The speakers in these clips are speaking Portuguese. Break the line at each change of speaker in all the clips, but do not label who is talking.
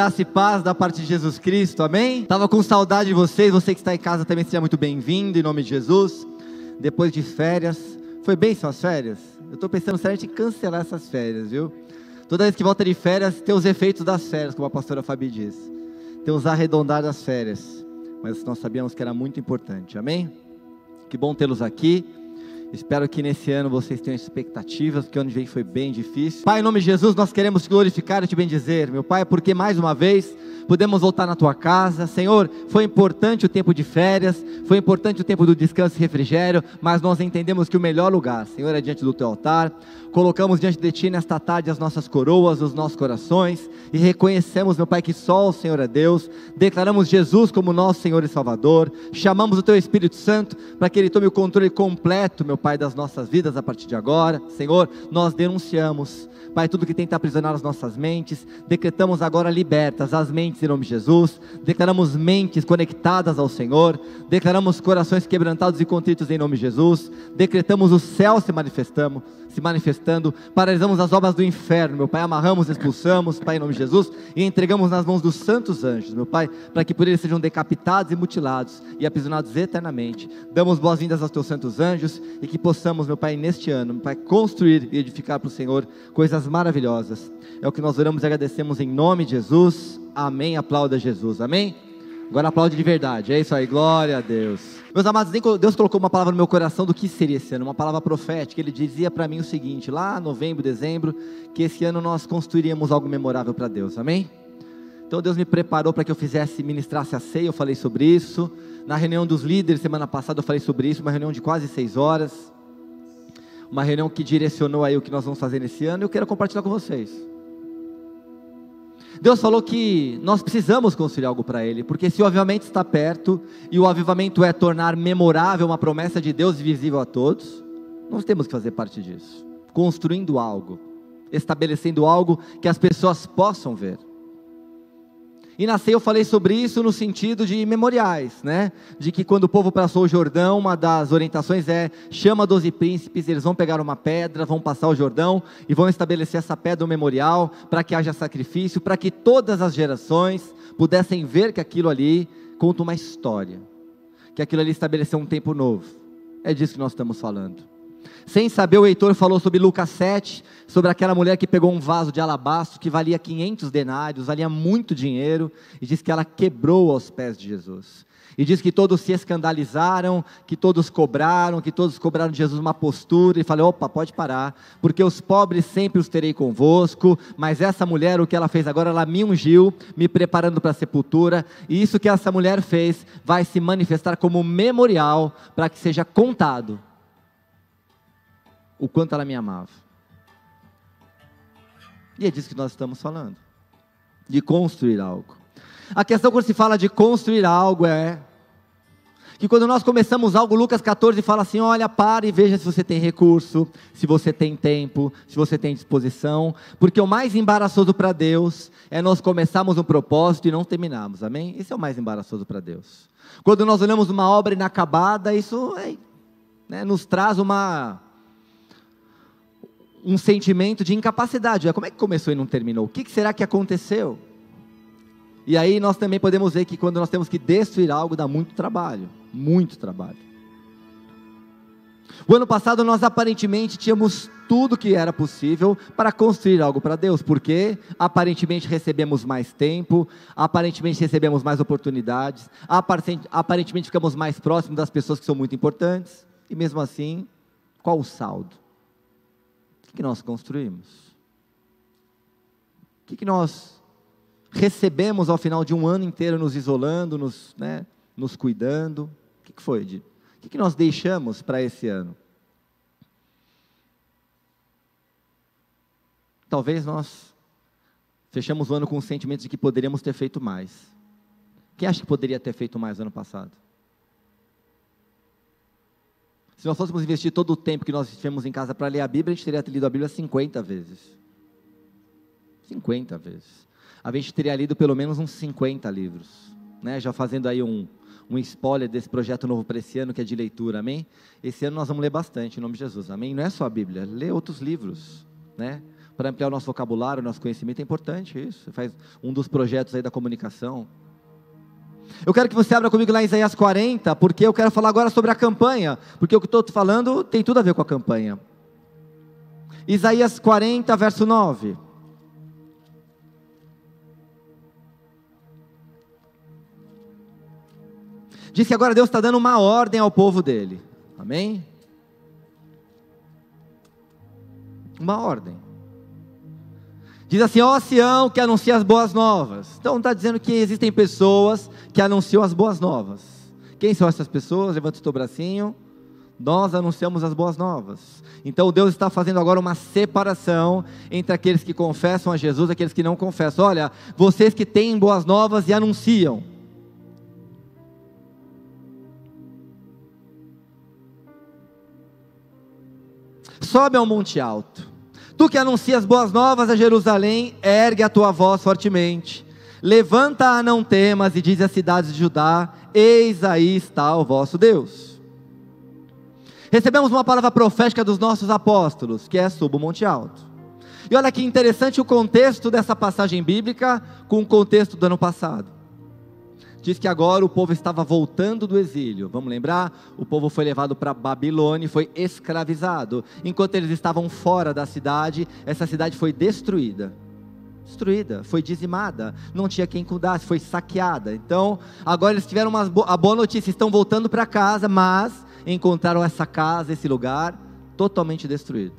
Graça e paz da parte de Jesus Cristo, amém? Estava com saudade de vocês, você que está em casa também seja muito bem-vindo, em nome de Jesus. Depois de férias, foi bem suas férias? Eu estou pensando seriamente em cancelar essas férias, viu? Toda vez que volta de férias, tem os efeitos das férias, como a pastora Fabi diz. Tem os arredondar das férias, mas nós sabíamos que era muito importante, amém? Que bom tê-los aqui. Espero que nesse ano vocês tenham expectativas, porque o ano que vem foi bem difícil. Pai, em nome de Jesus, nós queremos te glorificar e te bendizer, meu Pai, porque mais uma vez podemos voltar na tua casa. Senhor, foi importante o tempo de férias, foi importante o tempo do descanso e refrigério, mas nós entendemos que o melhor lugar, Senhor, é diante do teu altar. Colocamos diante de ti nesta tarde as nossas coroas, os nossos corações, e reconhecemos, meu Pai, que só o Senhor é Deus. Declaramos Jesus como nosso Senhor e Salvador. Chamamos o teu Espírito Santo para que ele tome o controle completo, meu Pai, das nossas vidas a partir de agora. Senhor, nós denunciamos, Pai, tudo que tenta aprisionar as nossas mentes. Decretamos agora libertas as mentes em nome de Jesus. Declaramos mentes conectadas ao Senhor. Declaramos corações quebrantados e contritos em nome de Jesus. Decretamos o céu se manifestando. Paralisamos as obras do inferno, meu Pai. Amarramos, expulsamos, Pai, em nome de Jesus, e entregamos nas mãos dos santos anjos, meu Pai, para que por eles sejam decapitados e mutilados e aprisionados eternamente. Damos boas-vindas aos teus santos anjos e que possamos, meu Pai, neste ano, meu Pai, construir e edificar para o Senhor coisas maravilhosas. É o que nós oramos e agradecemos em nome de Jesus. Amém. Aplauda Jesus, amém? Agora aplaude de verdade, é isso aí, glória a Deus. Meus amados, Deus colocou uma palavra no meu coração do que seria esse ano, uma palavra profética. Ele dizia para mim o seguinte, lá em novembro, dezembro, que esse ano nós construiríamos algo memorável para Deus, amém? Então Deus me preparou para que eu ministrasse a ceia, eu falei sobre isso. Na reunião dos líderes, semana passada eu falei sobre isso, uma reunião de quase 6 horas. Uma reunião que direcionou aí o que nós vamos fazer nesse ano, e eu quero compartilhar com vocês. Deus falou que nós precisamos construir algo para Ele, porque se o avivamento está perto, e o avivamento é tornar memorável uma promessa de Deus visível a todos, nós temos que fazer parte disso, construindo algo, estabelecendo algo que as pessoas possam ver. E na ceia eu falei sobre isso no sentido de memoriais, né? De que quando o povo passou o Jordão, uma das orientações é, chama 12 príncipes, eles vão pegar uma pedra, vão passar o Jordão, e vão estabelecer essa pedra um memorial, para que haja sacrifício, para que todas as gerações pudessem ver que aquilo ali conta uma história, que aquilo ali estabeleceu um tempo novo. É disso que nós estamos falando. Sem saber, o Heitor falou sobre Lucas 7, sobre aquela mulher que pegou um vaso de alabastro, que valia 500 denários, valia muito dinheiro, e diz que ela quebrou aos pés de Jesus, e diz que todos se escandalizaram, que todos cobraram de Jesus uma postura, e falou, opa, pode parar, porque os pobres sempre os terei convosco, mas essa mulher, o que ela fez agora, ela me ungiu, me preparando para a sepultura, e isso que essa mulher fez, vai se manifestar como memorial, para que seja contado, o quanto ela me amava. E é disso que nós estamos falando, de construir algo. A questão quando se fala de construir algo é que quando nós começamos algo, Lucas 14 fala assim, olha, para e veja se você tem recurso, se você tem tempo, se você tem disposição, porque o mais embaraçoso para Deus é nós começarmos um propósito e não terminarmos, amém? Esse é o mais embaraçoso para Deus. Quando nós olhamos uma obra inacabada, isso nos traz um sentimento de incapacidade. Como é que começou e não terminou? O que será que aconteceu? E aí nós também podemos ver que quando nós temos que destruir algo, dá muito trabalho, muito trabalho. O ano passado nós aparentemente tínhamos tudo que era possível para construir algo para Deus, porque aparentemente recebemos mais tempo, aparentemente recebemos mais oportunidades, aparentemente ficamos mais próximos das pessoas que são muito importantes, e mesmo assim, qual o saldo? O que nós construímos? O que nós recebemos ao final de um ano inteiro nos isolando, nos cuidando? O que foi? O que nós deixamos para esse ano? Talvez nós fechamos o ano com o sentimento de que poderíamos ter feito mais. Quem acha que poderia ter feito mais no ano passado? Se nós fôssemos investir todo o tempo que nós tivemos em casa para ler a Bíblia, a gente teria lido a Bíblia 50 vezes. 50 vezes. A gente teria lido pelo menos uns 50 livros. Já fazendo aí um spoiler desse projeto novo para esse ano, que é de leitura, amém? Esse ano nós vamos ler bastante, em nome de Jesus, amém? Não é só a Bíblia, lê outros livros, para ampliar o nosso vocabulário, o nosso conhecimento, é importante isso. Faz um dos projetos aí da comunicação. Eu quero que você abra comigo lá em Isaías 40, porque eu quero falar agora sobre a campanha, porque o que estou falando tem tudo a ver com a campanha. Isaías 40, verso 9. Diz que agora Deus está dando uma ordem ao povo dele. Amém? Uma ordem. Diz assim: ó Sião, que anuncia as boas novas. Então está dizendo que existem pessoas que anunciam as boas novas. Quem são essas pessoas? Levanta o teu bracinho. Nós anunciamos as boas novas. Então Deus está fazendo agora uma separação entre aqueles que confessam a Jesus e aqueles que não confessam. Olha, vocês que têm boas novas e anunciam. Sobe ao monte alto. Tu que anuncias boas novas a Jerusalém, ergue a tua voz fortemente. Levanta-a, não temas, e diz às cidades de Judá: eis aí está o vosso Deus. Recebemos uma palavra profética dos nossos apóstolos, que é: suba o monte alto. E olha que interessante o contexto dessa passagem bíblica com o contexto do ano passado. Diz que agora o povo estava voltando do exílio. Vamos lembrar? O povo foi levado para Babilônia e foi escravizado. Enquanto eles estavam fora da cidade, essa cidade foi destruída. Destruída, foi dizimada. Não tinha quem cuidasse, foi saqueada. Então, agora eles tiveram a boa notícia. Estão voltando para casa, mas encontraram essa casa, esse lugar, totalmente destruído.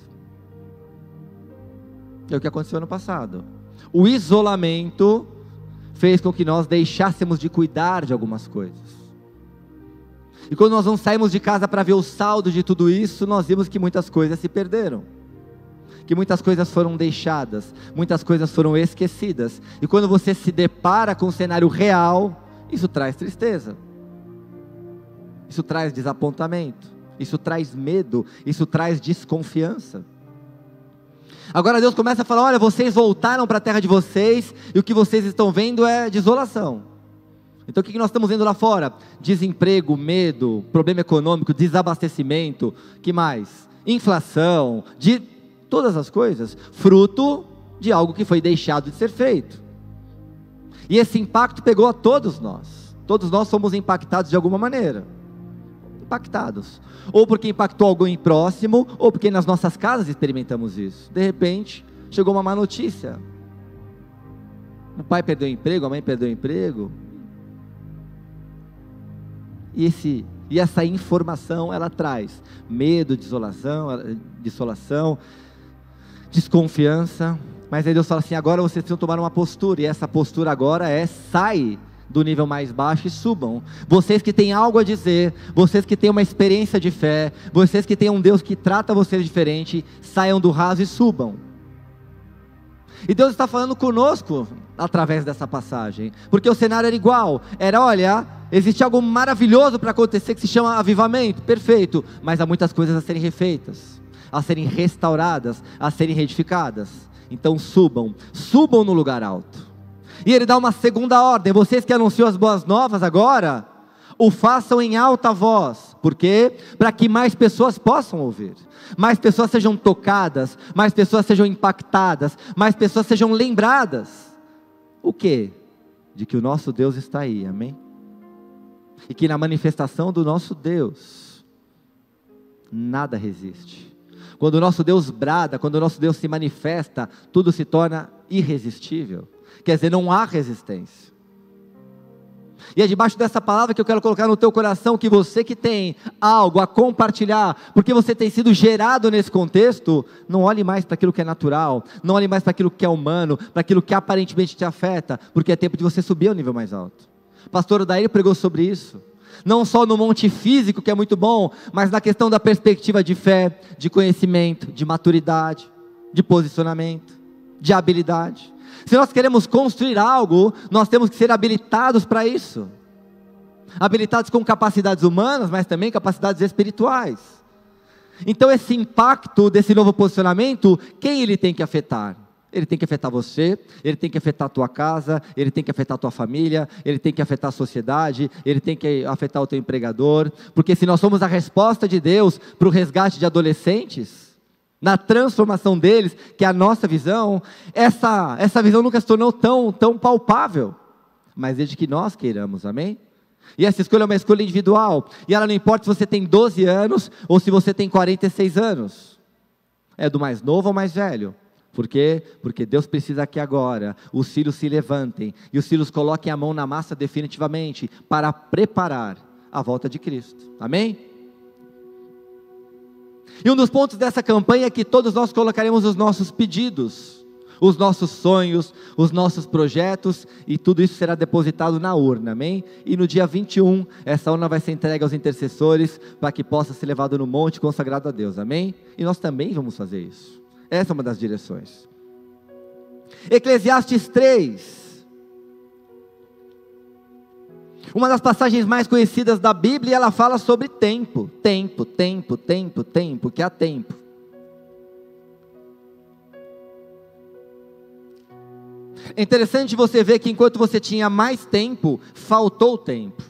É o que aconteceu ano passado. O isolamento fez com que nós deixássemos de cuidar de algumas coisas. E quando nós não saímos de casa para ver o saldo de tudo isso, nós vimos que muitas coisas se perderam. Que muitas coisas foram deixadas, muitas coisas foram esquecidas. E quando você se depara com o cenário real, isso traz tristeza. Isso traz desapontamento. Isso traz medo. Isso traz desconfiança. Agora Deus começa a falar: olha, vocês voltaram para a terra de vocês, e o que vocês estão vendo é desolação. Então o que nós estamos vendo lá fora? Desemprego, medo, problema econômico, desabastecimento, que mais? Inflação, de todas as coisas, fruto de algo que foi deixado de ser feito. E esse impacto pegou a todos nós fomos impactados de alguma maneira. Impactados, ou porque impactou alguém próximo, ou porque nas nossas casas experimentamos isso. De repente, chegou uma má notícia. O pai perdeu o emprego, a mãe perdeu o emprego. E essa informação, ela traz medo, desolação, desconfiança. Mas aí Deus fala assim: agora vocês precisam tomar uma postura, e essa postura agora é: sai do nível mais baixo e subam. Vocês que têm algo a dizer, vocês que têm uma experiência de fé, vocês que têm um Deus que trata vocês diferente, saiam do raso e subam. E Deus está falando conosco através dessa passagem, porque o cenário era igual. Era: olha, existe algo maravilhoso para acontecer que se chama avivamento, perfeito, mas há muitas coisas a serem refeitas, a serem restauradas, a serem reedificadas. Então subam no lugar alto. E ele dá uma segunda ordem: vocês que anunciam as boas novas agora, o façam em alta voz. Por quê? Para que mais pessoas possam ouvir, mais pessoas sejam tocadas, mais pessoas sejam impactadas, mais pessoas sejam lembradas. O quê? De que o nosso Deus está aí, amém? E que na manifestação do nosso Deus, nada resiste. Quando o nosso Deus brada, quando o nosso Deus se manifesta, tudo se torna irresistível. Quer dizer, não há resistência. E é debaixo dessa palavra que eu quero colocar no teu coração, que você que tem algo a compartilhar, porque você tem sido gerado nesse contexto, não olhe mais para aquilo que é natural, não olhe mais para aquilo que é humano, para aquilo que aparentemente te afeta, porque é tempo de você subir ao nível mais alto. Pastor Odair pregou sobre isso, não só no monte físico, que é muito bom, mas na questão da perspectiva de fé, de conhecimento, de maturidade, de posicionamento, de habilidade. Se nós queremos construir algo, nós temos que ser habilitados para isso. Habilitados com capacidades humanas, mas também capacidades espirituais. Então esse impacto desse novo posicionamento, quem ele tem que afetar? Ele tem que afetar você, ele tem que afetar a tua casa, ele tem que afetar a tua família, ele tem que afetar a sociedade, ele tem que afetar o teu empregador. Porque se nós somos a resposta de Deus para o resgate de adolescentes, na transformação deles, que é a nossa visão, essa visão nunca se tornou tão palpável, mas desde que nós queiramos, amém? E essa escolha é uma escolha individual, e ela não importa se você tem 12 anos, ou se você tem 46 anos, é do mais novo ao mais velho. Por quê? Porque Deus precisa que agora os filhos se levantem, e os filhos coloquem a mão na massa definitivamente, para preparar a volta de Cristo, amém? E um dos pontos dessa campanha é que todos nós colocaremos os nossos pedidos, os nossos sonhos, os nossos projetos, e tudo isso será depositado na urna, amém? E no dia 21, essa urna vai ser entregue aos intercessores, para que possa ser levado no monte consagrado a Deus, amém? E nós também vamos fazer isso, essa é uma das direções. Eclesiastes 3, uma das passagens mais conhecidas da Bíblia, ela fala sobre tempo, que há tempo. É interessante você ver que enquanto você tinha mais tempo, faltou tempo.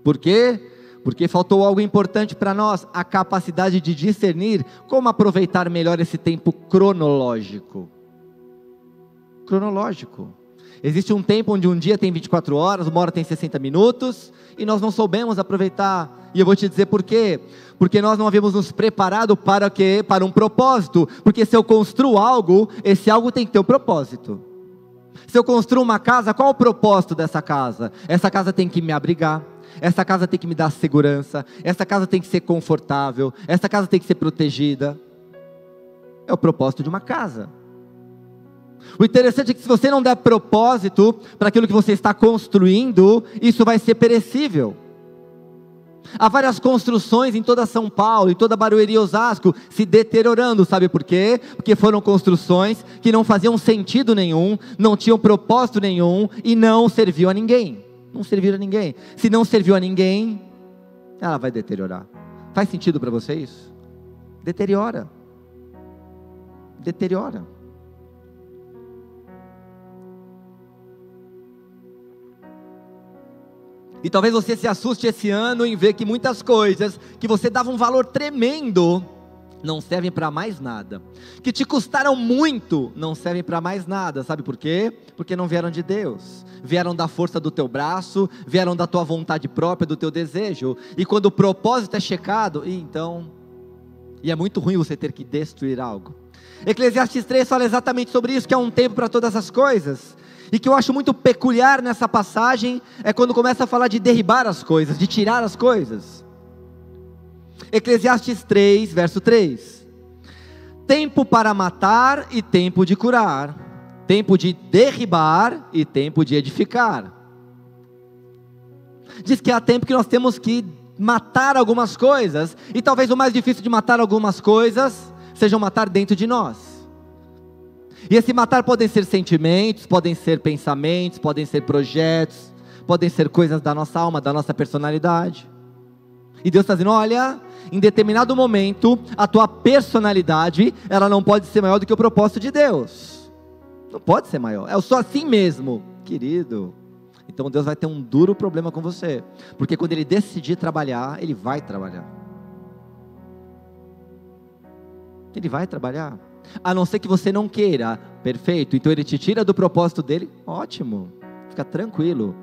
Por quê? Porque faltou algo importante para nós, a capacidade de discernir como aproveitar melhor esse tempo cronológico. Existe um tempo onde um dia tem 24 horas, uma hora tem 60 minutos, e nós não soubemos aproveitar. E eu vou te dizer por quê. Porque nós não havíamos nos preparado para quê? Para um propósito. Porque se eu construo algo, esse algo tem que ter um propósito. Se eu construo uma casa, qual é o propósito dessa casa? Essa casa tem que me abrigar, essa casa tem que me dar segurança, essa casa tem que ser confortável, essa casa tem que ser protegida. É o propósito de uma casa. O interessante é que se você não der propósito para aquilo que você está construindo, isso vai ser perecível. Há várias construções em toda São Paulo, em toda Barueri e Osasco, se deteriorando, sabe por quê? Porque foram construções que não faziam sentido nenhum, não tinham propósito nenhum, e não serviu a ninguém. Não serviram a ninguém. Se não serviu a ninguém, ela vai deteriorar. Faz sentido para você isso? Deteriora. E talvez você se assuste esse ano em ver que muitas coisas que você dava um valor tremendo não servem para mais nada. Que te custaram muito, não servem para mais nada. Sabe por quê? Porque não vieram de Deus. Vieram da força do teu braço, vieram da tua vontade própria, do teu desejo. E quando o propósito é checado, e é muito ruim você ter que destruir algo. Eclesiastes 3 fala exatamente sobre isso, que há um tempo para todas as coisas. E que eu acho muito peculiar nessa passagem, é quando começa a falar de derribar as coisas, de tirar as coisas. Eclesiastes 3, verso 3. Tempo para matar e tempo de curar. Tempo de derribar e tempo de edificar. Diz que há tempo que nós temos que matar algumas coisas. E talvez o mais difícil de matar algumas coisas, seja matar dentro de nós. E esse matar podem ser sentimentos, podem ser pensamentos, podem ser projetos, podem ser coisas da nossa alma, da nossa personalidade. E Deus está dizendo, olha, em determinado momento, a tua personalidade, ela não pode ser maior do que o propósito de Deus. Não pode ser maior, eu sou assim mesmo, querido. Então Deus vai ter um duro problema com você, porque quando Ele decidir trabalhar, Ele vai trabalhar. Ele vai trabalhar. A não ser que você não queira, perfeito, então Ele te tira do propósito dEle, ótimo, fica tranquilo.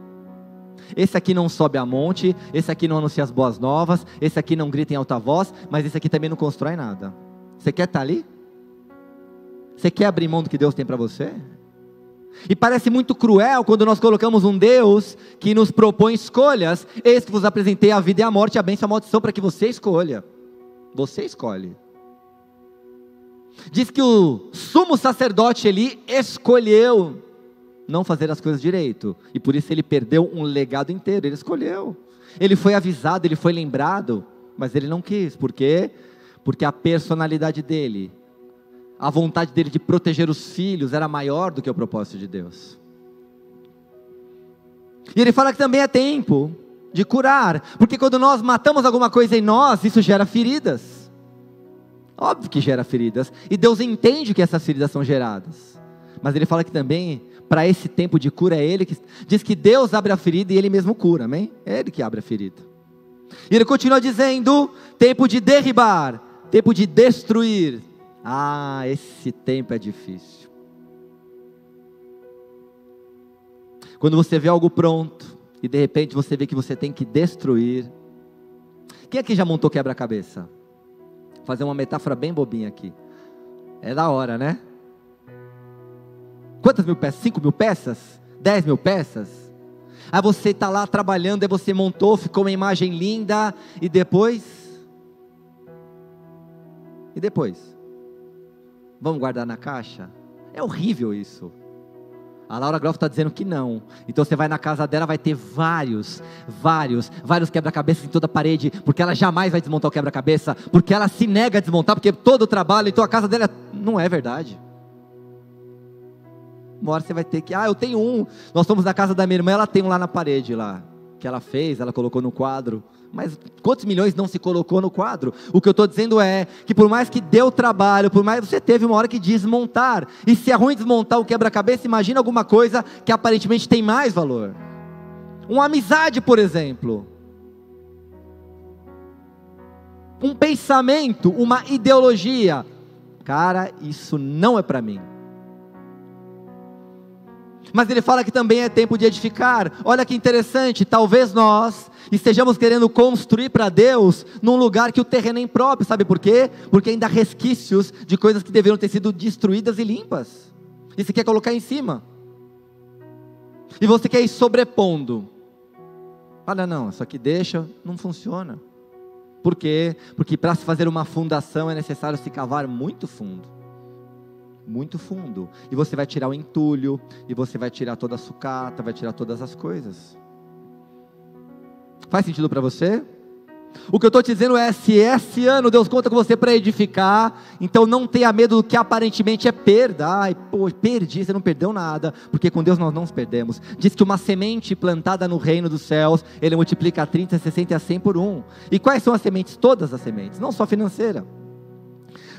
Esse aqui não sobe a monte, esse aqui não anuncia as boas novas, esse aqui não grita em alta voz, mas esse aqui também não constrói nada. Você quer estar ali? Você quer abrir mão do que Deus tem para você? E parece muito cruel quando nós colocamos um Deus que nos propõe escolhas. Eis que vos apresentei a vida e a morte, a bênção e a maldição, para que você escolha. Você escolhe. Diz que o sumo sacerdote ele escolheu não fazer as coisas direito, e por isso ele perdeu um legado inteiro. Ele escolheu, ele foi avisado, ele foi lembrado, mas ele não quis. Por quê? Porque a personalidade dele, a vontade dele de proteger os filhos era maior do que o propósito de Deus. E ele fala que também é tempo de curar, porque quando nós matamos alguma coisa em nós, isso gera feridas. Óbvio que gera feridas, e Deus entende que essas feridas são geradas, mas Ele fala que também, para esse tempo de cura, é Ele que diz que Deus abre a ferida e Ele mesmo cura, amém? É Ele que abre a ferida. E Ele continua dizendo, tempo de derribar, tempo de destruir, Ah, esse tempo é difícil. Quando você vê algo pronto e de repente você vê que você tem que destruir. Quem aqui já montou quebra-cabeça? Vou fazer uma metáfora bem bobinha aqui. É da hora, né? Quantas mil peças? 5.000 peças? 10.000 peças? Aí você está lá trabalhando, aí você montou, ficou uma imagem linda, e depois? E depois? Vamos guardar na caixa? É horrível isso. A Laura Groff está dizendo que não. Então você vai na casa dela, vai ter vários quebra-cabeças em toda a parede, porque ela jamais vai desmontar o quebra-cabeça, porque ela se nega a desmontar, porque todo o trabalho, então a casa dela não é verdade. Uma hora você vai ter que, eu tenho um. Nós fomos na casa da minha irmã, ela tem um lá na parede lá, que ela fez, ela colocou no quadro. Mas quantos milhões não se colocou no quadro? O que eu estou dizendo é que por mais que deu trabalho, por mais você teve uma hora que desmontar. E se é ruim desmontar o quebra-cabeça, imagina alguma coisa que aparentemente tem mais valor. Uma amizade, por exemplo. Um pensamento, uma ideologia. Cara, isso não é para mim. Mas ele fala que também é tempo de edificar. Olha que interessante, talvez nós estejamos querendo construir para Deus num lugar que o terreno é impróprio. Sabe por quê? Porque ainda há resquícios de coisas que deveriam ter sido destruídas e limpas. E você quer colocar em cima. E você quer ir sobrepondo. Fala, não, isso aqui deixa, não funciona. Por quê? Porque para se fazer uma fundação é necessário se cavar muito fundo. Muito fundo, e você vai tirar o entulho, e você vai tirar toda a sucata, vai tirar todas as coisas. Faz sentido para você? O que eu estou te dizendo é, se esse ano Deus conta com você para edificar, então não tenha medo do que aparentemente é perda. Perdi, você não perdeu nada, porque com Deus nós não nos perdemos. Diz que uma semente plantada no reino dos céus, Ele multiplica a 30, 60 e a 100 por 1. E quais são as sementes? Todas as sementes, não só financeira.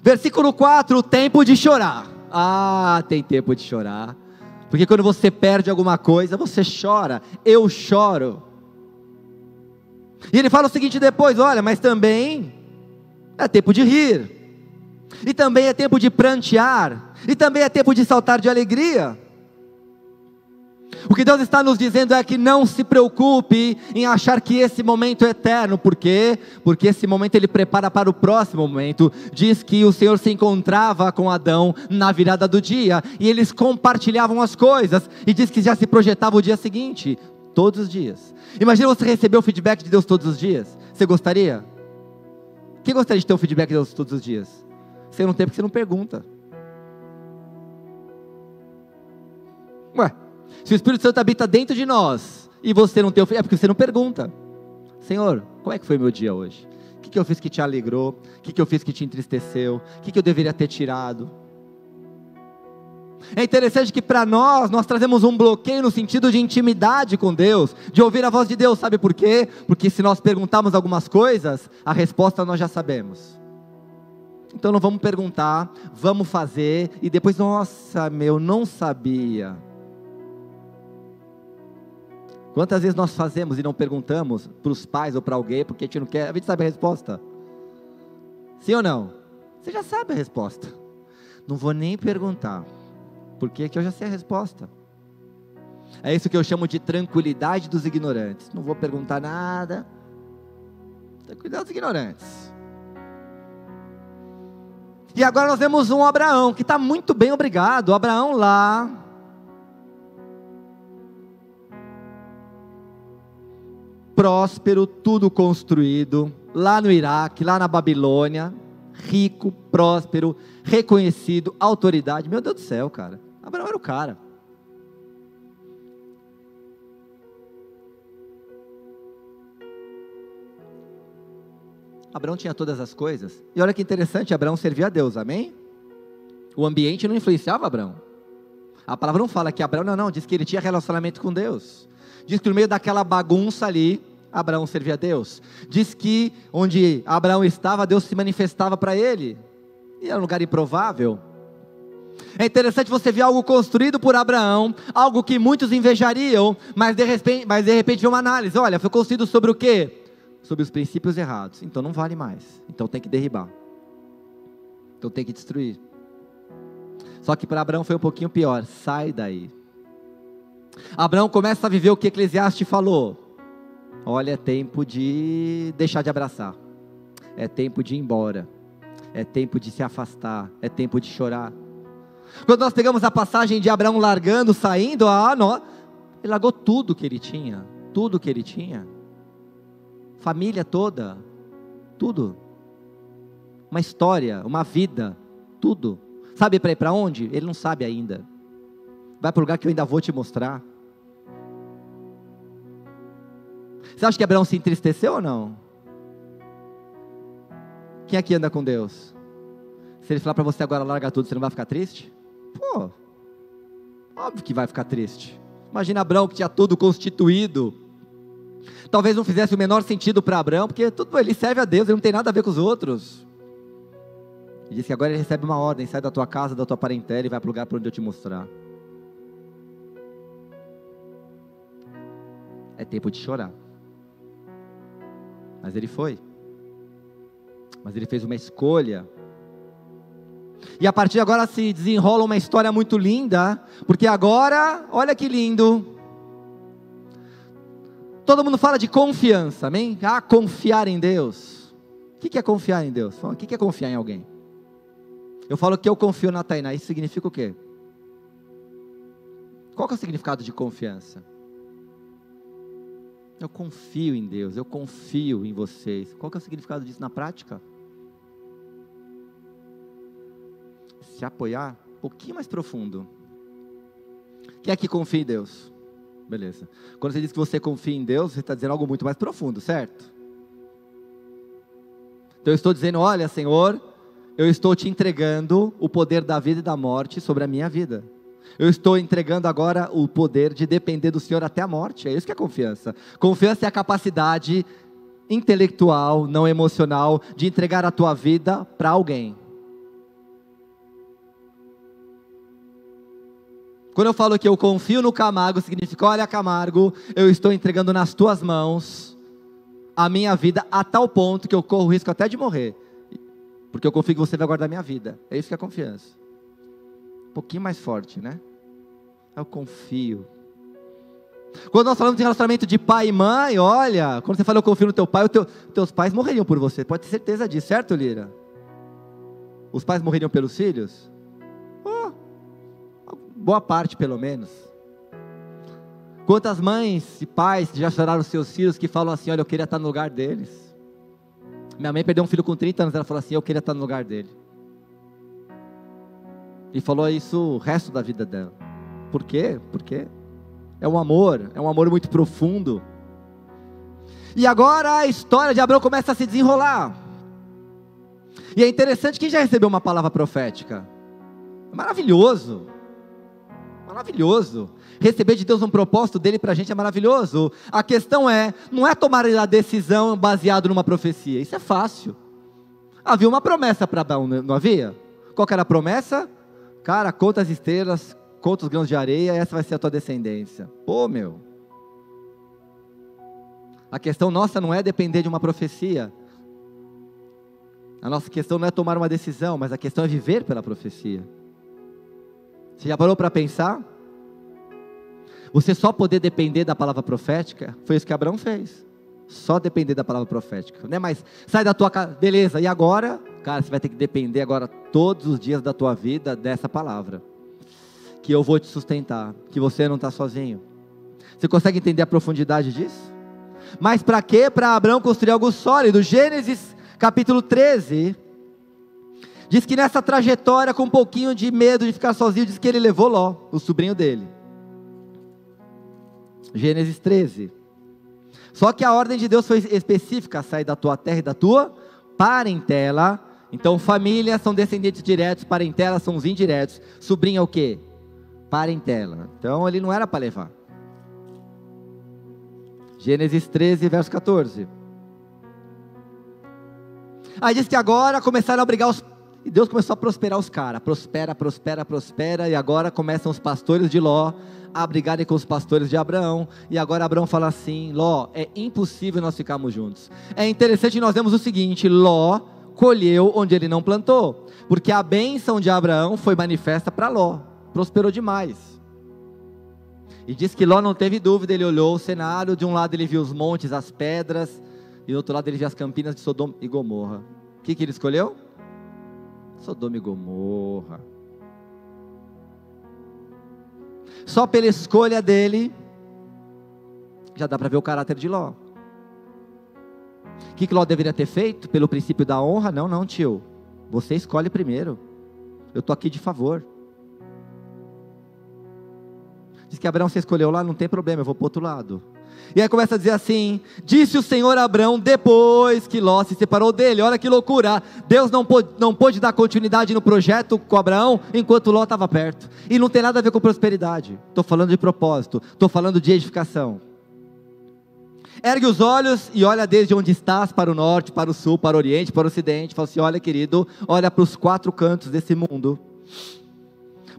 Versículo 4, o tempo de chorar. Tem tempo de chorar, porque quando você perde alguma coisa, você chora, eu choro. E ele fala o seguinte depois, olha, mas também é tempo de rir, e também é tempo de prantear, e também é tempo de saltar de alegria. O que Deus está nos dizendo é que não se preocupe em achar que esse momento é eterno. Por quê? Porque esse momento Ele prepara para o próximo momento. Diz que o Senhor se encontrava com Adão na virada do dia, e eles compartilhavam as coisas, e diz que já se projetava o dia seguinte, todos os dias. Imagina você receber o feedback de Deus todos os dias. Você gostaria? Quem gostaria de ter o feedback de Deus todos os dias? Você não tem porque você não pergunta. Se o Espírito Santo habita dentro de nós, e você não tem, é porque você não pergunta. Senhor, como é que foi meu dia hoje? O que eu fiz que te alegrou? O que eu fiz que te entristeceu? O que eu deveria ter tirado? É interessante que para nós trazemos um bloqueio no sentido de intimidade com Deus, de ouvir a voz de Deus. Sabe por quê? Porque se nós perguntarmos algumas coisas, a resposta nós já sabemos. Então não vamos perguntar, vamos fazer, e depois, nossa, não sabia. Quantas vezes nós fazemos e não perguntamos para os pais ou para alguém, porque a gente não quer, a gente sabe a resposta? Sim ou não? Você já sabe a resposta. Não vou nem perguntar, porque eu já sei a resposta. É isso que eu chamo de tranquilidade dos ignorantes. Não vou perguntar nada. Tranquilidade dos ignorantes. E agora nós vemos um Abraão, que está muito bem, obrigado. O Abraão lá, próspero, tudo construído, lá no Iraque, lá na Babilônia, rico, próspero, reconhecido, autoridade. Meu Deus do céu, cara, Abraão era o cara. Abraão tinha todas as coisas, e olha que interessante, Abraão servia a Deus, amém? O ambiente não influenciava Abraão. A palavra não fala que Abraão, não, diz que ele tinha relacionamento com Deus. Diz que no meio daquela bagunça ali, Abraão servia a Deus. Diz que onde Abraão estava, Deus se manifestava para ele. E era um lugar improvável. É interessante você ver algo construído por Abraão, algo que muitos invejariam, mas de repente vê uma análise. Olha, foi construído sobre o quê? Sobre os princípios errados. Então não vale mais. Então tem que derribar. Então tem que destruir. Só que para Abraão foi um pouquinho pior. Sai daí. Abraão começa a viver o que Eclesiastes falou. Olha, é tempo de deixar de abraçar. É tempo de ir embora. É tempo de se afastar. É tempo de chorar. Quando nós pegamos a passagem de Abraão largando, saindo, ele largou tudo que ele tinha. Tudo que ele tinha. Família toda. Tudo. Uma história, uma vida. Tudo. Sabe para ir para onde? Ele não sabe ainda. Vai para o lugar que eu ainda vou te mostrar. Você acha que Abraão se entristeceu ou não? Quem aqui anda com Deus? Se ele falar para você agora, larga tudo, você não vai ficar triste? Pô, óbvio que vai ficar triste. Imagina Abraão que tinha tudo constituído. Talvez não fizesse o menor sentido para Abraão, porque tudo ele serve a Deus, ele não tem nada a ver com os outros. E diz que agora ele recebe uma ordem: sai da tua casa, da tua parentela e vai para o lugar para onde eu te mostrar. É tempo de chorar. Mas ele foi. Mas ele fez uma escolha. E a partir de agora se desenrola uma história muito linda, porque agora, olha que lindo. Todo mundo fala de confiança, amém? Confiar em Deus. O que é confiar em Deus? O que é confiar em alguém? Eu falo que eu confio na Tainá, isso significa o quê? Qual que é o significado de confiança? Eu confio em Deus, eu confio em vocês. Qual que é o significado disso na prática? Se apoiar, um pouquinho mais profundo. Quem aqui confia em Deus? Beleza. Quando você diz que você confia em Deus, você está dizendo algo muito mais profundo, certo? Então eu estou dizendo, olha Senhor, eu estou te entregando o poder da vida e da morte sobre a minha vida. Eu estou entregando agora o poder de depender do Senhor até a morte. É isso que é confiança. Confiança é a capacidade intelectual, não emocional, de entregar a tua vida para alguém. Quando eu falo que eu confio no Camargo, significa, olha Camargo, eu estou entregando nas tuas mãos a minha vida a tal ponto que eu corro o risco até de morrer. Porque eu confio que você vai guardar minha vida. É isso que é confiança. Um pouquinho mais forte, né? Eu confio. Quando nós falamos de relacionamento de pai e mãe, olha, quando você fala eu confio no teu pai, teus pais morreriam por você, pode ter certeza disso, certo Lira? Os pais morreriam pelos filhos? Boa parte pelo menos. Quantas mães e pais já choraram os seus filhos que falam assim, olha, eu queria estar no lugar deles. Minha mãe perdeu um filho com 30 anos, ela falou assim, eu queria estar no lugar dele. E falou isso o resto da vida dela. Por quê? Porque é um amor muito profundo. E agora a história de Abraão começa a se desenrolar. E é interessante, quem já recebeu uma palavra profética? É maravilhoso. Maravilhoso. Receber de Deus um propósito dele para a gente é maravilhoso. A questão não é tomar a decisão baseado numa profecia. Isso é fácil. Havia uma promessa para Abraão, não havia? Qual que era a promessa? Cara, conta as estrelas, conta os grãos de areia, essa vai ser a tua descendência. Pô, meu. A questão nossa não é depender de uma profecia. A nossa questão não é tomar uma decisão, mas a questão é viver pela profecia. Você já parou para pensar? Você só poder depender da palavra profética, foi isso que Abraão fez. Só depender da palavra profética. Não é mais, sai da tua casa, beleza, e agora? Cara, você vai ter que depender agora todos os dias da tua vida dessa palavra. Que eu vou te sustentar, que você não está sozinho. Você consegue entender a profundidade disso? Mas para quê? Para Abraão construir algo sólido. Gênesis capítulo 13, diz que nessa trajetória, com um pouquinho de medo de ficar sozinho, diz que ele levou Ló, o sobrinho dele. Gênesis 13. Só que a ordem de Deus foi específica, sair da tua terra e da tua parentela. Então família são descendentes diretos, parentela são os indiretos. Sobrinho é o quê? Parentela. Então ele não era para levar. Gênesis 13, verso 14. Aí diz que agora começaram a brigar e Deus começou a prosperar os caras. Prospera. E agora começam os pastores de Ló a brigarem com os pastores de Abraão. E agora Abraão fala assim, Ló, é impossível nós ficarmos juntos. É interessante que nós vemos o seguinte, Ló colheu onde ele não plantou, porque a bênção de Abraão foi manifesta para Ló, prosperou demais. E diz que Ló não teve dúvida, ele olhou o cenário, de um lado ele viu os montes, as pedras, e do outro lado ele viu as campinas de Sodoma e Gomorra. O que ele escolheu? Sodoma e Gomorra. Só pela escolha dele, já dá para ver o caráter de Ló. O que Ló deveria ter feito? Pelo princípio da honra? Não, tio. Você escolhe primeiro. Eu estou aqui de favor. Diz que Abraão, você escolheu lá, não tem problema, eu vou para o outro lado. E aí começa a dizer assim: disse o Senhor a Abraão depois que Ló se separou dele. Olha que loucura, Deus não pôde dar continuidade no projeto com Abraão enquanto Ló estava perto. E não tem nada a ver com prosperidade, estou falando de propósito, estou falando de edificação. Ergue os olhos e olha desde onde estás, para o norte, para o sul, para o oriente, para o ocidente. Fala assim: olha querido, olha para os 4 cantos desse mundo.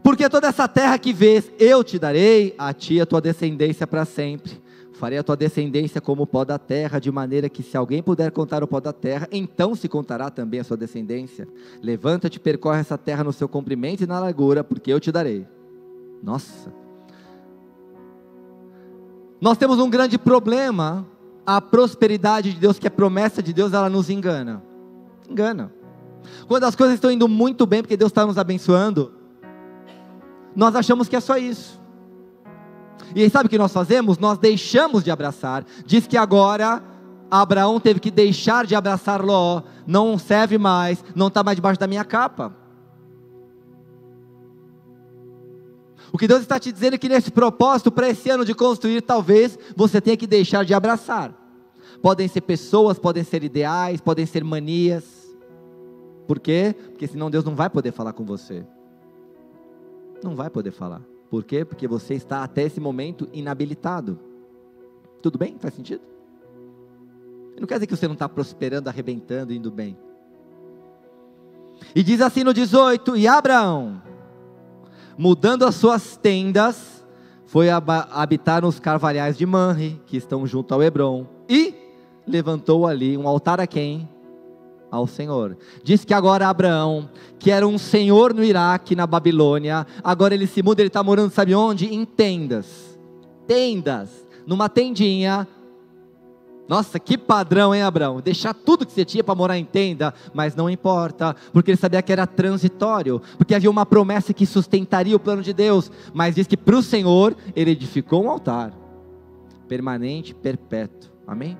Porque toda essa terra que vês, eu te darei, a ti e a tua descendência para sempre. Farei a tua descendência como o pó da terra, de maneira que se alguém puder contar o pó da terra, então se contará também a sua descendência. Levanta-te, percorre essa terra no seu comprimento e na largura, porque eu te darei. Nossa! Nós temos um grande problema. A prosperidade de Deus, que é promessa de Deus, ela nos engana. Engana. Quando as coisas estão indo muito bem, porque Deus está nos abençoando, nós achamos que é só isso. E aí sabe o que nós fazemos? Nós deixamos de abraçar. Diz que agora Abraão teve que deixar de abraçar Ló. Não serve mais, não está mais debaixo da minha capa. O que Deus está te dizendo é que nesse propósito, para esse ano de construir, talvez você tenha que deixar de abraçar. Podem ser pessoas, podem ser ideais, podem ser manias. Por quê? Porque senão Deus não vai poder falar com você. Não vai poder falar. Por quê? Porque você está até esse momento inabilitado. Tudo bem? Faz sentido? Não quer dizer que você não está prosperando, arrebentando, indo bem. E diz assim no 18: e Abraão, mudando as suas tendas, foi habitar nos carvalhais de Manre, que estão junto ao Hebrom, e levantou ali um altar a quem? Ao Senhor. Diz que agora Abraão, que era um senhor no Iraque, na Babilônia, agora ele se muda, ele está morando, sabe onde? Em tendas. Tendas. Numa tendinha. Nossa, que padrão, hein, Abraão? Deixar tudo que você tinha para morar em tenda, mas não importa, porque ele sabia que era transitório, porque havia uma promessa que sustentaria o plano de Deus, mas diz que para o Senhor, ele edificou um altar, permanente, perpétuo, amém?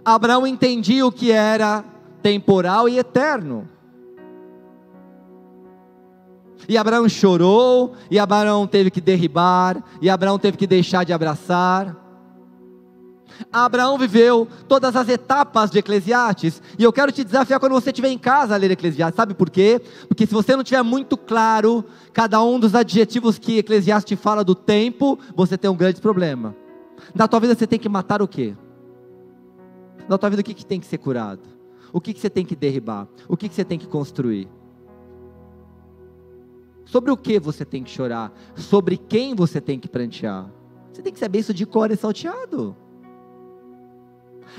Abraão entendia o que era temporal e eterno, e Abraão chorou, e Abraão teve que derribar, e Abraão teve que deixar de abraçar. Abraão viveu todas as etapas de Eclesiastes, e eu quero te desafiar quando você estiver em casa a ler Eclesiastes, sabe por quê? Porque se você não tiver muito claro cada um dos adjetivos que Eclesiastes fala do tempo, você tem um grande problema. Na tua vida você tem que matar o quê? Na tua vida o que tem que ser curado? O que você tem que derribar? O que você tem que construir? Sobre o que você tem que chorar? Sobre quem você tem que prantear? Você tem que saber isso de cor e salteado.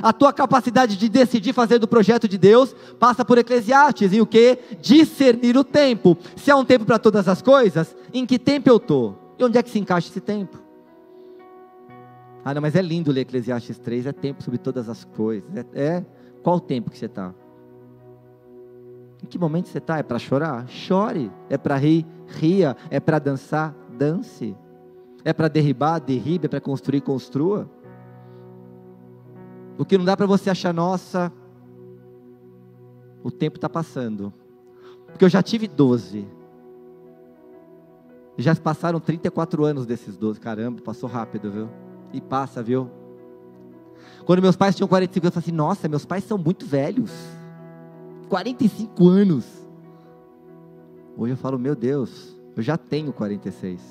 A tua capacidade de decidir fazer do projeto de Deus passa por Eclesiastes, em o que? Discernir o tempo. Se há um tempo para todas as coisas, em que tempo eu estou? E onde é que se encaixa esse tempo? Ah não, mas é lindo ler Eclesiastes 3, é tempo sobre todas as coisas. Qual o tempo que você está? Em que momento você está? É para chorar? Chore. É para rir? Ria. É para dançar? Dance. É para derribar? Derribe. É para construir? Construa. O que não dá para você achar, nossa, o tempo está passando, porque eu já tive 12, já passaram 34 anos desses 12, caramba, passou rápido, viu? E passa, viu? Quando meus pais tinham 45 anos, eu falei assim, nossa, meus pais são muito velhos, 45 anos, hoje eu falo, meu Deus, eu já tenho 46,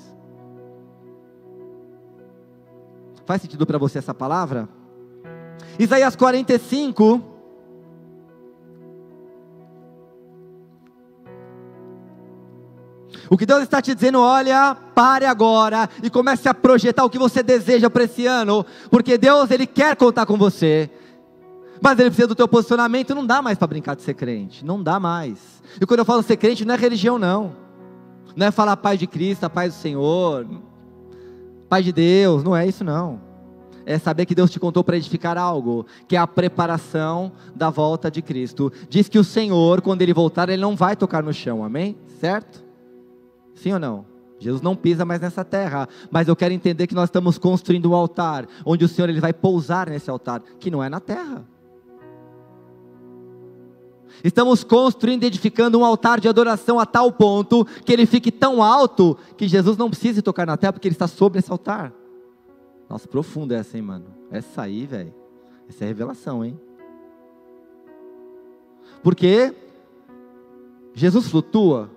faz sentido para você essa palavra? Isaías 45, o que Deus está te dizendo, olha, pare agora e comece a projetar o que você deseja para esse ano, porque Deus, Ele quer contar com você. Mas ele precisa do teu posicionamento. Não dá mais para brincar de ser crente, não dá mais. E quando eu falo ser crente, não é religião não. Não é falar paz de Cristo, a paz do Senhor, paz de Deus, não é isso não. É saber que Deus te contou para edificar algo, que é a preparação da volta de Cristo. Diz que o Senhor, quando Ele voltar, Ele não vai tocar no chão, amém? Certo? Sim ou não? Jesus não pisa mais nessa terra, mas eu quero entender que nós estamos construindo um altar, onde o Senhor Ele vai pousar nesse altar, que não é na terra. Estamos construindo, edificando um altar de adoração a tal ponto, que ele fique tão alto, que Jesus não precise tocar na terra, porque Ele está sobre esse altar. Nossa, profunda essa, hein, mano? Essa aí, velho. Essa é revelação, hein? Porque Jesus flutua.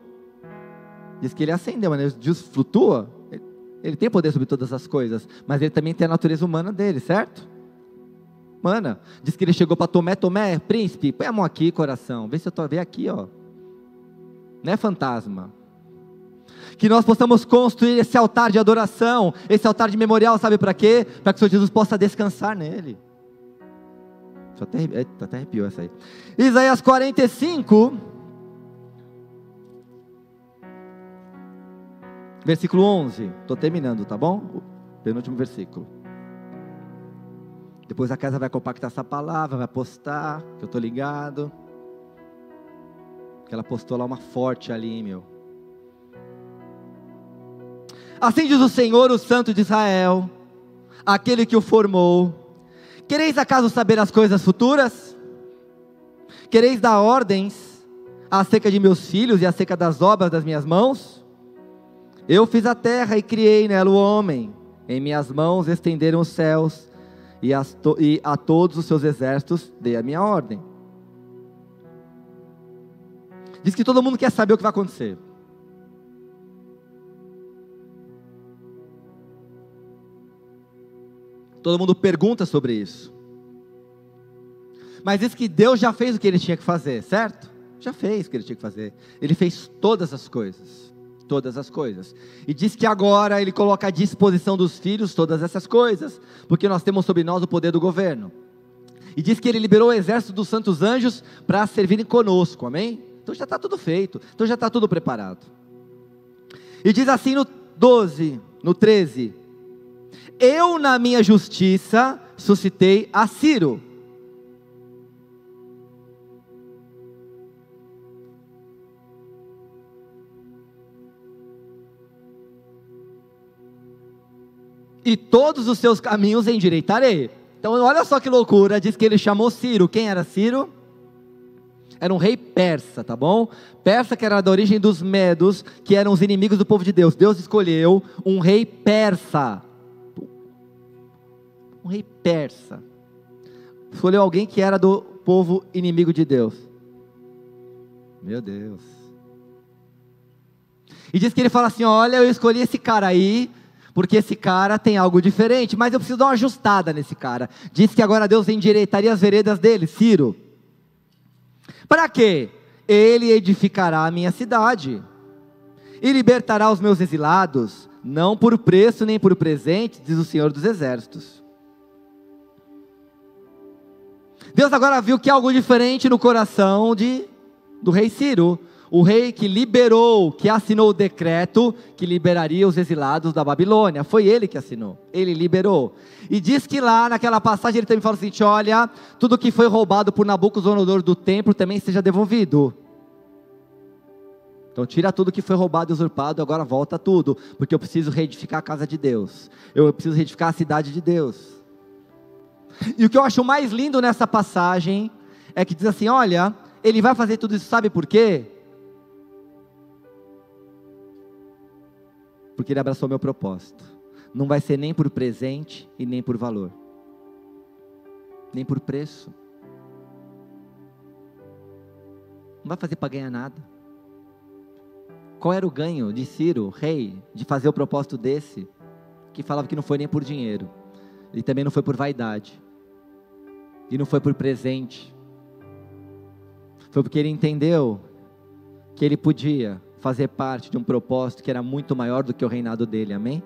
Diz que Ele ascendeu, mas Jesus flutua. Ele tem poder sobre todas as coisas, mas Ele também tem a natureza humana dele, certo? Humana. Diz que Ele chegou para Tomé, Tomé, príncipe, põe a mão aqui, coração. Vê se eu tô vendo aqui, ó. Não é fantasma. Que nós possamos construir esse altar de adoração, esse altar de memorial, sabe para quê? Para que o Senhor Jesus possa descansar nele. Até arrepiou essa aí. Isaías 45, versículo 11. Estou terminando, tá bom? O penúltimo versículo. Depois a casa vai compactar essa palavra, vai postar, que eu estou ligado. Que ela postou lá uma forte ali, meu. Assim diz o Senhor, o Santo de Israel, aquele que o formou. Quereis acaso saber as coisas futuras? Quereis dar ordens acerca de meus filhos e acerca das obras das minhas mãos? Eu fiz a terra e criei nela o homem. Em minhas mãos estenderam os céus e a todos os seus exércitos dei a minha ordem. Diz que todo mundo quer saber o que vai acontecer. Todo mundo pergunta sobre isso. Mas diz que Deus já fez o que Ele tinha que fazer, certo? Já fez o que Ele tinha que fazer. Ele fez todas as coisas. Todas as coisas. E diz que agora Ele coloca à disposição dos filhos todas essas coisas. Porque nós temos sobre nós o poder do governo. E diz que Ele liberou o exército dos santos anjos para servirem conosco, amém? Então já está tudo feito. Então já está tudo preparado. E diz assim no 12, no 13... Eu na minha justiça suscitei a Ciro. E todos os seus caminhos endireitarei. Então olha só que loucura, diz que ele chamou Ciro. Quem era Ciro? Era um rei persa, tá bom? Persa que era da origem dos medos, que eram os inimigos do povo de Deus. Deus escolheu um rei persa. Um rei persa. Escolheu alguém que era do povo inimigo de Deus. Meu Deus. E diz que ele fala assim, olha, eu escolhi esse cara aí, porque esse cara tem algo diferente, mas eu preciso dar uma ajustada nesse cara. Diz que agora Deus endireitaria as veredas dele, Ciro. Para quê? Ele edificará a minha cidade e libertará os meus exilados, não por preço nem por presente, diz o Senhor dos Exércitos. Deus agora viu que há algo diferente no coração do rei Ciro, o rei que liberou, que assinou o decreto que liberaria os exilados da Babilônia. Foi ele que assinou, ele liberou. E diz que lá naquela passagem ele também fala assim, olha, tudo que foi roubado por Nabucodonosor do templo também seja devolvido. Então tira tudo que foi roubado e usurpado, agora volta tudo, porque eu preciso reedificar a casa de Deus, eu preciso reedificar a cidade de Deus. E o que eu acho mais lindo nessa passagem, é que diz assim, olha, ele vai fazer tudo isso, sabe por quê? Porque ele abraçou meu propósito, não vai ser nem por presente e nem por valor, nem por preço, não vai fazer para ganhar nada. Qual era o ganho de Ciro, rei, de fazer o propósito desse, que falava que não foi nem por dinheiro, e também não foi por vaidade, e não foi por presente, foi porque ele entendeu que ele podia fazer parte de um propósito que era muito maior do que o reinado dele, amém?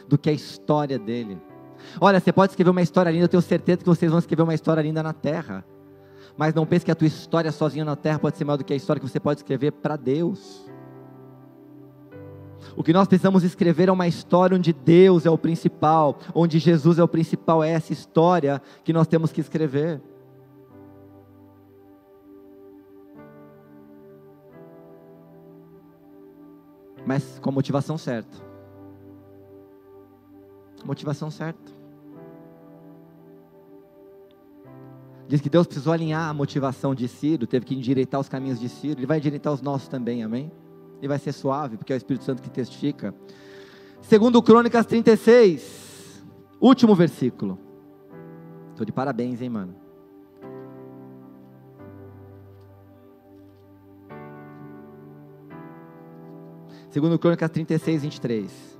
Do que a história dele. Olha, você pode escrever uma história linda, eu tenho certeza que vocês vão escrever uma história linda na terra. Mas não pense que a tua história sozinha na terra pode ser maior do que a história que você pode escrever para Deus. O que nós precisamos escrever é uma história onde Deus é o principal, onde Jesus é o principal. É essa história que nós temos que escrever. Mas com a motivação certa. Motivação certa. Diz que Deus precisou alinhar a motivação de Ciro, teve que endireitar os caminhos de Ciro, Ele vai endireitar os nossos também, amém? E vai ser suave, porque é o Espírito Santo que testifica. Segundo Crônicas 36, último versículo. Estou de parabéns, hein, mano? Segundo Crônicas 36, 23.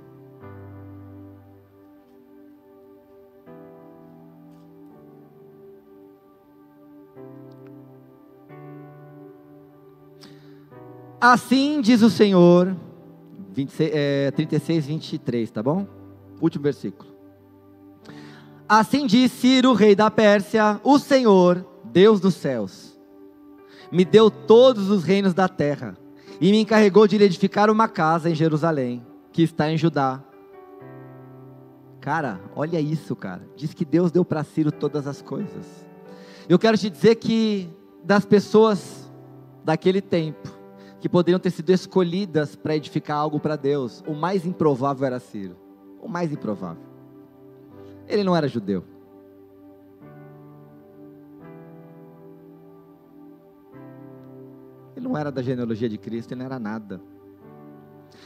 Assim diz o Senhor, 36, 23, tá bom? Último versículo. Assim diz Ciro, rei da Pérsia, o Senhor, Deus dos céus, me deu todos os reinos da terra, e me encarregou de lhe edificar uma casa em Jerusalém, que está em Judá. Cara, olha isso, cara. Diz que Deus deu para Ciro todas as coisas. Eu quero te dizer que das pessoas daquele tempo, que poderiam ter sido escolhidas para edificar algo para Deus, o mais improvável era Ciro. O mais improvável. Ele não era judeu. Ele não era da genealogia de Cristo, ele não era nada.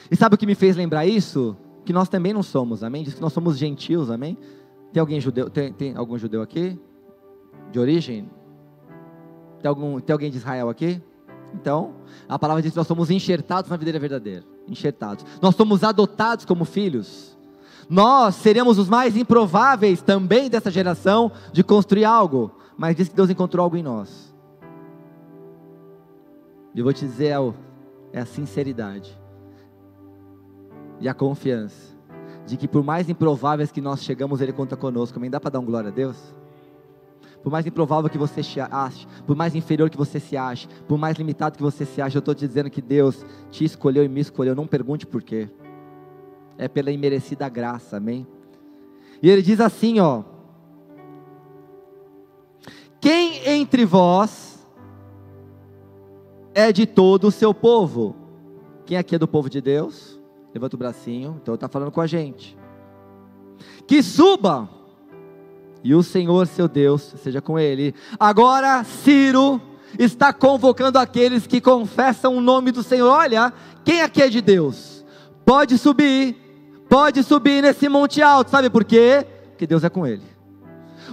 E sabe o que me fez lembrar isso? Que nós também não somos, amém? Diz que nós somos gentios, amém? Tem alguém judeu? Tem algum judeu aqui? De origem? Tem alguém de Israel aqui? Então, a palavra diz que nós somos enxertados na videira verdadeira. Enxertados. Nós somos adotados como filhos. Nós seremos os mais improváveis também dessa geração de construir algo. Mas diz que Deus encontrou algo em nós. E eu vou te dizer, é a sinceridade e a confiança de que por mais improváveis que nós chegamos, Ele conta conosco. Também dá para dar um glória a Deus? Por mais improvável que você se ache, por mais inferior que você se ache, por mais limitado que você se ache, eu estou te dizendo que Deus te escolheu e me escolheu. Não pergunte por quê. É pela imerecida graça, amém? E Ele diz assim, ó: quem entre vós é de todo o seu povo? Quem aqui é do povo de Deus? Levanta o bracinho. Então está falando com a gente. Que suba, e o Senhor seu Deus seja com ele. Agora Ciro está convocando aqueles que confessam o nome do Senhor. Olha, quem aqui é de Deus? Pode subir nesse monte alto. Sabe por quê? Porque Deus é com ele.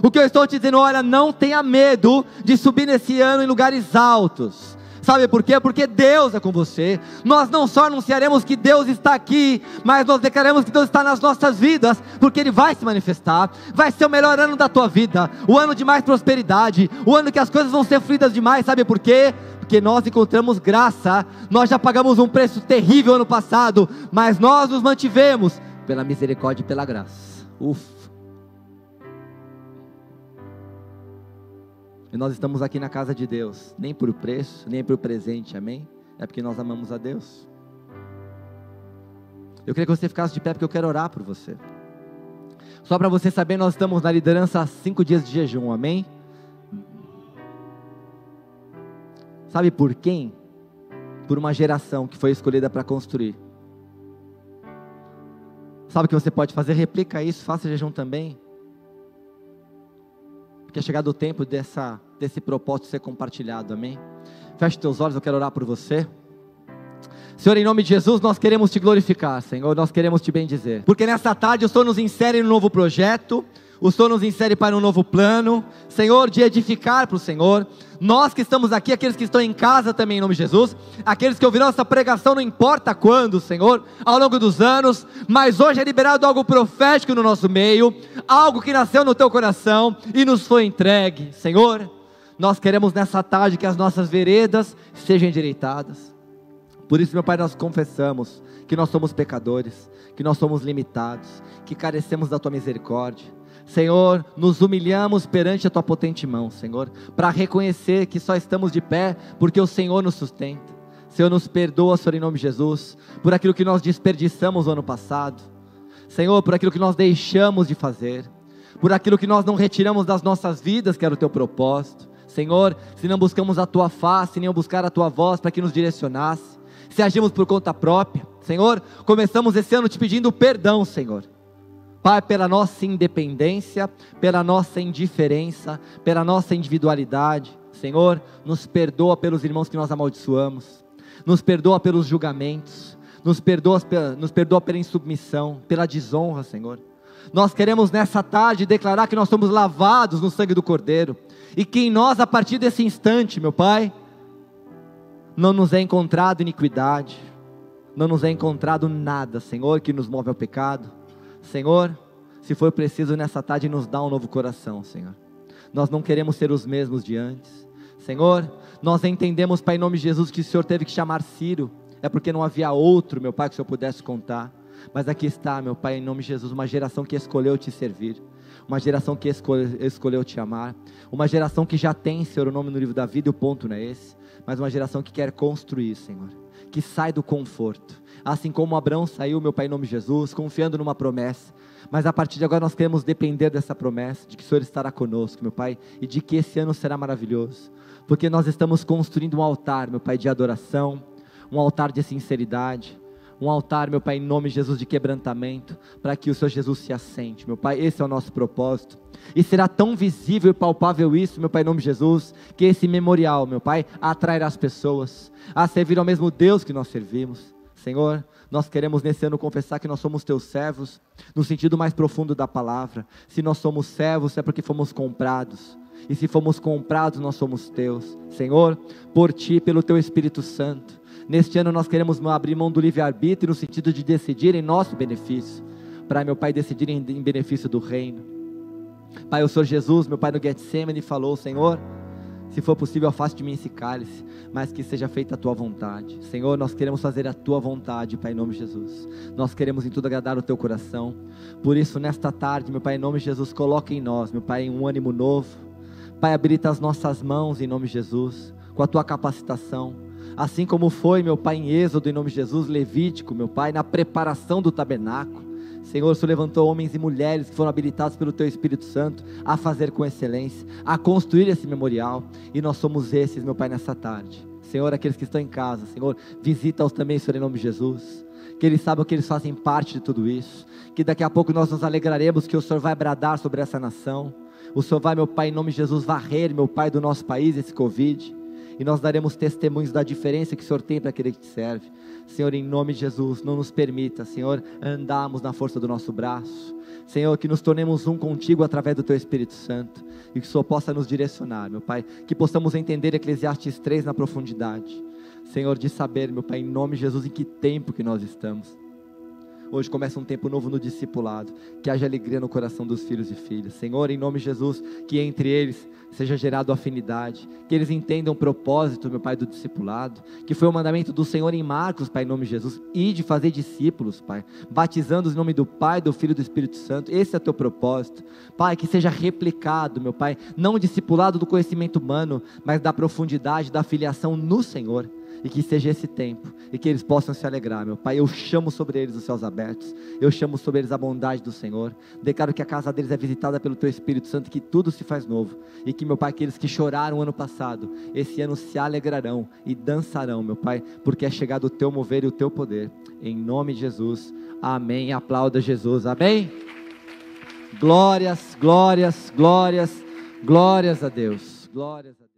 O que eu estou te dizendo, olha, não tenha medo de subir nesse ano em lugares altos. Sabe por quê? Porque Deus é com você. Nós não só anunciaremos que Deus está aqui, mas nós declaramos que Deus está nas nossas vidas, porque Ele vai se manifestar. Vai ser o melhor ano da tua vida, o ano de mais prosperidade, o ano que as coisas vão ser fluidas demais. Sabe por quê? Porque nós encontramos graça. Nós já pagamos um preço terrível ano passado, mas nós nos mantivemos pela misericórdia e pela graça. E nós estamos aqui na casa de Deus, nem por preço, nem por presente, amém? É porque nós amamos a Deus. Eu queria que você ficasse de pé, porque eu quero orar por você. Só para você saber, nós estamos na liderança há 5 dias de jejum, amém? Sabe por quem? Por uma geração que foi escolhida para construir. Sabe o que você pode fazer? Replica isso, faça jejum também. Porque é chegado o tempo desse propósito ser compartilhado, amém? Feche teus olhos, eu quero orar por você. Senhor, em nome de Jesus, nós queremos te glorificar, Senhor, nós queremos te bendizer. Porque nessa tarde o Senhor nos insere em um novo projeto, o Senhor nos insere para um novo plano, Senhor, de edificar para o Senhor. Nós que estamos aqui, aqueles que estão em casa também em nome de Jesus, aqueles que ouvirão essa pregação não importa quando, Senhor, ao longo dos anos, mas hoje é liberado algo profético no nosso meio, algo que nasceu no teu coração e nos foi entregue. Senhor, nós queremos nessa tarde que as nossas veredas sejam endireitadas. Por isso, meu Pai, nós confessamos que nós somos pecadores, que nós somos limitados, que carecemos da tua misericórdia. Senhor, nos humilhamos perante a Tua potente mão, Senhor, para reconhecer que só estamos de pé porque o Senhor nos sustenta. Senhor, nos perdoa, Senhor, em nome de Jesus, por aquilo que nós desperdiçamos no ano passado. Senhor, por aquilo que nós deixamos de fazer, por aquilo que nós não retiramos das nossas vidas, que era o Teu propósito. Senhor, se não buscamos a Tua face, nem buscar a Tua voz para que nos direcionasse, se agimos por conta própria, Senhor, começamos esse ano te pedindo perdão, Senhor. Pai, pela nossa independência, pela nossa indiferença, pela nossa individualidade. Senhor, nos perdoa pelos irmãos que nós amaldiçoamos, nos perdoa pelos julgamentos, nos perdoa pela insubmissão, pela desonra, Senhor. Nós queremos nessa tarde declarar que nós somos lavados no sangue do Cordeiro, e que em nós, a partir desse instante, meu Pai, não nos é encontrado iniquidade, não nos é encontrado nada, Senhor, que nos move ao pecado. Senhor, se for preciso nessa tarde nos dá um novo coração, Senhor. Nós não queremos ser os mesmos de antes. Senhor, nós entendemos, Pai, em nome de Jesus, que o Senhor teve que chamar Ciro, é porque não havia outro, meu Pai, que o Senhor pudesse contar. Mas aqui está, meu Pai, em nome de Jesus, uma geração que escolheu te servir, uma geração que escolheu te amar, uma geração que já tem, Senhor, o nome no livro da vida, e o ponto não é esse, mas uma geração que quer construir, Senhor, que sai do conforto, assim como Abraão saiu, meu Pai, em nome de Jesus, confiando numa promessa, mas a partir de agora nós queremos depender dessa promessa, de que o Senhor estará conosco, meu Pai, e de que esse ano será maravilhoso, porque nós estamos construindo um altar, meu Pai, de adoração, um altar de sinceridade, um altar, meu Pai, em nome de Jesus, de quebrantamento, para que o Senhor Jesus se assente, meu Pai, esse é o nosso propósito, e será tão visível e palpável isso, meu Pai, em nome de Jesus, que esse memorial, meu Pai, atrairá as pessoas, a servir ao mesmo Deus que nós servimos. Senhor, nós queremos nesse ano confessar que nós somos Teus servos, no sentido mais profundo da palavra. Se nós somos servos, é porque fomos comprados, e se fomos comprados, nós somos Teus, Senhor, por Ti, pelo Teu Espírito Santo. Neste ano nós queremos abrir mão do livre-arbítrio, no sentido de decidir em nosso benefício, para, meu Pai, decidir em benefício do reino. Pai, o Senhor Jesus, meu Pai, no Getsemane falou, Senhor, se for possível, afaste de mim esse cálice, mas que seja feita a Tua vontade. Senhor, nós queremos fazer a Tua vontade, Pai, em nome de Jesus. Nós queremos em tudo agradar o Teu coração. Por isso, nesta tarde, meu Pai, em nome de Jesus, coloque em nós, meu Pai, um ânimo novo. Pai, habilita as nossas mãos, em nome de Jesus, com a Tua capacitação. Assim como foi, meu Pai, em Êxodo, em nome de Jesus, Levítico, meu Pai, na preparação do tabernáculo. Senhor, o Senhor levantou homens e mulheres que foram habilitados pelo Teu Espírito Santo a fazer com excelência, a construir esse memorial, e nós somos esses, meu Pai, nessa tarde. Senhor, aqueles que estão em casa, Senhor, visita-os também, Senhor, em nome de Jesus, que eles saibam que eles fazem parte de tudo isso, que daqui a pouco nós nos alegraremos que o Senhor vai bradar sobre essa nação, o Senhor vai, meu Pai, em nome de Jesus, varrer, meu Pai, do nosso país esse Covid, e nós daremos testemunhos da diferença que o Senhor tem para aquele que te serve. Senhor, em nome de Jesus, não nos permita, Senhor, andarmos na força do nosso braço. Senhor, que nos tornemos um contigo através do Teu Espírito Santo, e que o Senhor possa nos direcionar, meu Pai, que possamos entender Eclesiastes 3 na profundidade, Senhor, de saber, meu Pai, em nome de Jesus, em que tempo que nós estamos. Hoje começa um tempo novo no discipulado, que haja alegria no coração dos filhos e filhas. Senhor, em nome de Jesus, que entre eles seja gerado afinidade, que eles entendam o propósito, meu Pai, do discipulado, que foi o mandamento do Senhor em Marcos, Pai, em nome de Jesus, e de fazer discípulos, Pai, batizando-os em nome do Pai, do Filho e do Espírito Santo. Esse é o Teu propósito, Pai, que seja replicado, meu Pai, não o discipulado do conhecimento humano, mas da profundidade, da filiação no Senhor. E que seja esse tempo, e que eles possam se alegrar, meu Pai. Eu chamo sobre eles os céus abertos, eu chamo sobre eles a bondade do Senhor, declaro que a casa deles é visitada pelo Teu Espírito Santo, que tudo se faz novo, e que, meu Pai, aqueles que choraram ano passado, esse ano se alegrarão e dançarão, meu Pai, porque é chegado o Teu mover e o Teu poder, em nome de Jesus, amém. Aplauda Jesus, amém. Glórias, glórias, glórias, glórias a Deus, glórias a Deus.